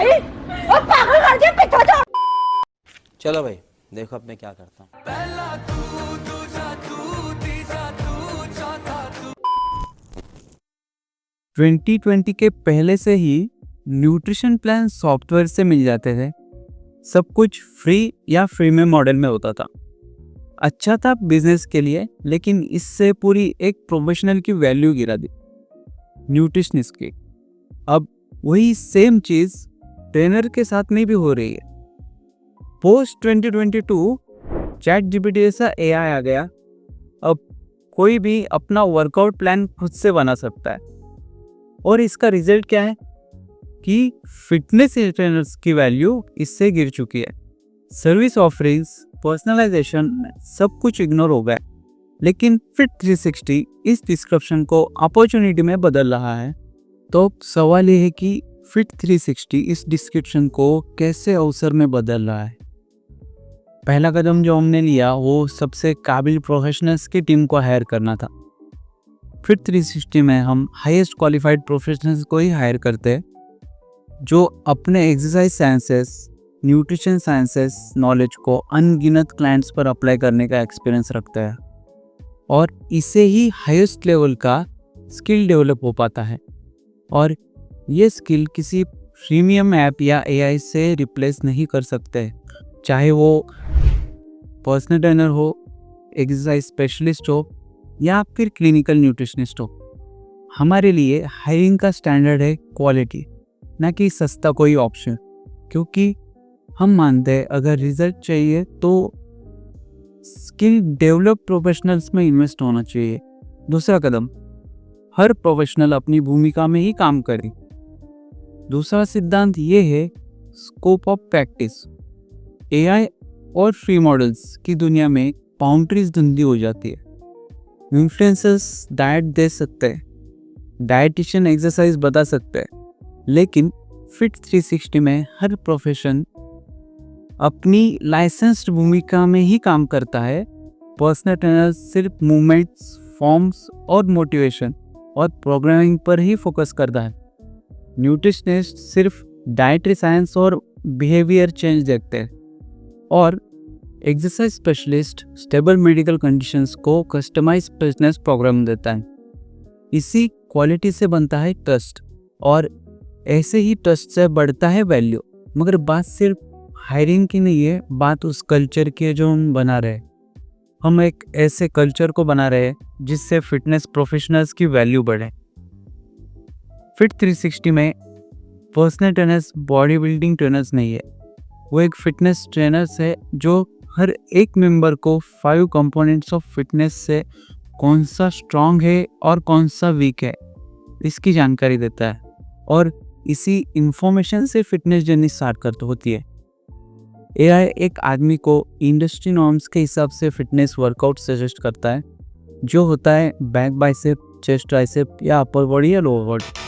भाई, और पागल कर दिया पिता तो। चलो भाई, देखो अब मैं क्या करता हूँ। 2020 के पहले से ही न्यूट्रिशन प्लान सॉफ्टवेयर से मिल जाते थे। सब कुछ फ्री या फ्री में मॉडल में होता था। अच्छा था बिजनेस के लिए, लेकिन इससे पूरी एक प्रोफेशनल की वैल्यू गिरा दी, न्यूट्रिशनिस्ट की। अब वही सेम चीज ट्रेनर के साथ में भी हो रही है। पोस्ट 2022 चैट जीपीटी जैसा एआई आ गया। अब कोई भी अपना वर्कआउट प्लान खुद से बना सकता है, और इसका रिजल्ट क्या है कि फिटनेस ट्रेनर्स की वैल्यू इससे गिर चुकी है। सर्विस ऑफरिंग्स, पर्सनलाइजेशन, सब कुछ इग्नोर हो गया। लेकिन फिट 360 इस डिस्क्रिप्शन को अपॉर्चुनिटी में बदल रहा है। तो सवाल ये है कि फिट 360 इस डिस्क्रिप्शन को कैसे अवसर में बदल रहा है। पहला कदम जो हमने लिया वो सबसे काबिल प्रोफेशनल्स की टीम को हायर करना था। फिट 360 में हम हाईएस्ट क्वालिफाइड प्रोफेशनल्स को ही हायर करते हैं, जो अपने exercise sciences, nutrition sciences knowledge को अनगिनत क्लाइंट्स पर अप्लाई करने का एक्सपीरियंस रखता है, और इसे ही हाईएस्ट लेवल का स्किल डेवलप हो पाता है। और ये स्किल किसी प्रीमियम ऐप या एआई से रिप्लेस नहीं कर सकते, चाहे वो पर्सनल ट्रेनर हो, एक्सरसाइज स्पेशलिस्ट हो, या फिर क्लिनिकल न्यूट्रिशनिस्ट हो। हमारे लिए हायरिंग का स्टैंडर्ड है क्वालिटी, ना कि सस्ता कोई ऑप्शन। क्योंकि हम मानते हैं अगर रिजल्ट चाहिए तो स्किल डेवलप प्रोफेशनल्स में इन्वेस्ट होना चाहिए। दूसरा कदम, हर प्रोफेशनल अपनी भूमिका में ही काम करे। दूसरा सिद्धांत ये है स्कोप ऑफ प्रैक्टिस। एआई और फ्री मॉडल्स की दुनिया में बाउंड्रीज धुंधली हो जाती है। इन्फ्लुएंसर्स डाइट दे सकते हैं, डाइटिशियन एक्सरसाइज बता सकते हैं, लेकिन फिट 360 में हर प्रोफेशन अपनी लाइसेंस्ड भूमिका में ही काम करता है। पर्सनल ट्रेनर सिर्फ मूवमेंट्स, फॉर्म्स और मोटिवेशन और प्रोग्रामिंग पर ही फोकस करता है। न्यूट्रिशनिस्ट सिर्फ डाइटरी साइंस और बिहेवियर चेंज देखते हैं, और exercise specialist stable medical conditions को कस्टमाइज फिटनेस प्रोग्राम देता है। इसी क्वालिटी से बनता है ट्रस्ट, और ऐसे ही ट्रस्ट से बढ़ता है वैल्यू। मगर बात सिर्फ हायरिंग की नहीं है, बात उस कल्चर की है जो हम बना रहे हैं। हम एक ऐसे कल्चर को बना रहे हैं जिससे फिटनेस प्रोफेशनल्स की वैल्यू बढ़े। फिट 360 में personal trainers body building trainers नहीं है, वो एक फिटनेस ट्रेनर्स है जो हर एक मेंबर को 5 कंपोनेंट्स ऑफ फिटनेस से कौन सा स्ट्रांग है और कौन सा वीक है इसकी जानकारी देता है, और इसी इंफॉर्मेशन से फिटनेस जर्नी स्टार्ट करते होती है। एआई एक आदमी को इंडस्ट्री नॉर्म्स के हिसाब से फिटनेस वर्कआउट सजेस्ट करता है, जो होता है बैक बाइसेप, चेस्ट ट्राइसेप या अपर बॉडी या लोअर बॉडी।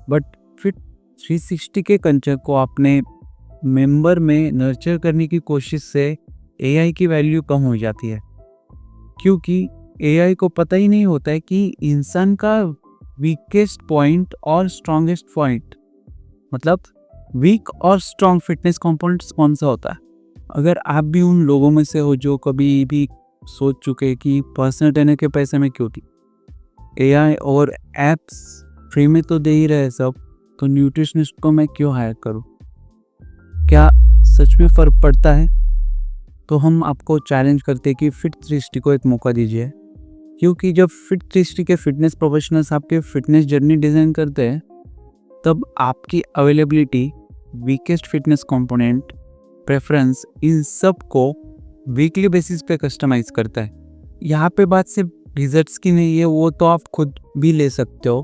बट फिट 360 के कंसेप्ट को अपने मेंबर में नर्चर करने की कोशिश से एआई की वैल्यू कम हो जाती है, क्योंकि एआई को पता ही नहीं होता है कि इंसान का वीकेस्ट पॉइंट और स्ट्रॉन्गेस्ट पॉइंट, मतलब वीक और स्ट्रॉन्ग फिटनेस कंपोनेंट्स कौन सा होता है। अगर आप भी उन लोगों में से हो जो कभी भी सोच चुके कि पर्सनल ट्रेनर के पैसे में क्यों थी, एआई और एप्स फ्री में तो दे ही रहे सब, तो न्यूट्रिशनिस्ट को मैं क्यों हायर करूं? क्या सच में फ़र्क पड़ता है? तो हम आपको चैलेंज करते हैं कि फिट 360 को एक मौका दीजिए, क्योंकि जब फिट 360 के फिटनेस प्रोफेशनल्स आपके फिटनेस जर्नी डिज़ाइन करते हैं, तब आपकी availability, weakest fitness component, preference, इन सब को वीकली बेसिस पे कस्टमाइज करता है। यहाँ पे बात सिर्फ रिजल्ट्स की नहीं है, वो तो आप खुद भी ले सकते हो।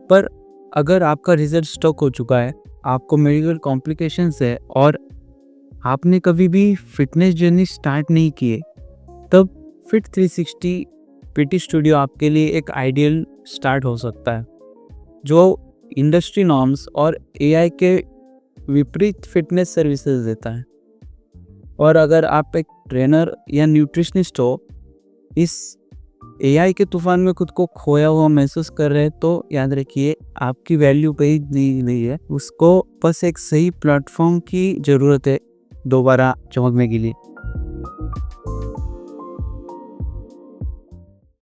पर अगर आपका रिजल्ट स्टक हो चुका है, आपको मेडिकल कॉम्प्लिकेशंस है और आपने कभी भी फिटनेस जर्नी स्टार्ट नहीं की है, तब फिट 360 पीटी स्टूडियो आपके लिए एक आइडियल स्टार्ट हो सकता है, जो इंडस्ट्री नॉर्म्स और एआई के विपरीत फिटनेस सर्विसेज देता है। और अगर आप एक ट्रेनर या न्यूट्रिशनिस्ट हो, इस एआई के तूफान में खुद को खोया हुआ महसूस कर रहे हैं तो याद रखिए आपकी वैल्यू पे ही नहीं है, उसको बस एक सही प्लेटफॉर्म की ज़रूरत है दोबारा चमकने के लिए।